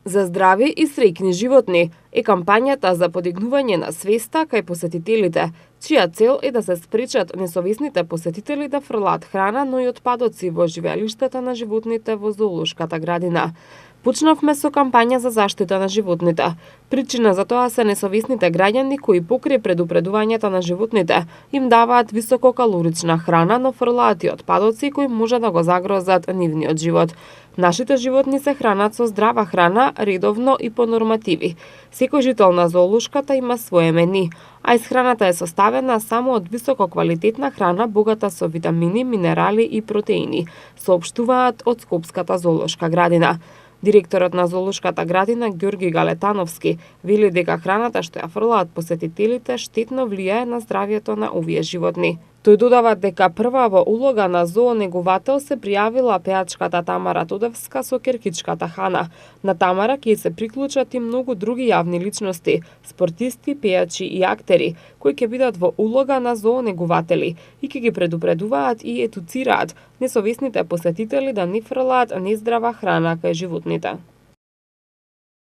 За здрави и среќни животни е кампањата за подигнување на свеста кај посетителите, чија цел е да се спречат несовесните посетители да фрлаат храна, но и отпадоци во живеелиштата на животните во зоолошката градина. Почнавме со кампања за заштита на животните. Причина за тоа се несовесните граѓани кои покрај предупредувањата на животните им даваат висококалорична храна, но фрлаат и отпадоци кои може да го загрозат нивниот живот. Нашите животни се хранат со здрава храна, редовно и по нормативи. Секој жител на зоолошката има свое мени, а исхраната е составена само од висококвалитетна храна богата со витамини, минерали и протеини, соопштуваат од Скопската зоолошка градина. Директорот на зоолошката градина Ѓорги Галетановски вели дека храната што ја фрлаат посетителите штетно влијае на здравјето на овие животни. Тој додава дека прва во улога на зоонегувател се пријавила пеачката Тамара Тодевска со керкичката Хана. На Тамара ќе се приклучат и многу други јавни личности, спортисти, пеачи и актери, кои ќе бидат во улога на зоонегуватели и ќе ги предупредуваат и едуцираат несовесните посетители да не фрлаат нездрава храна кај животните.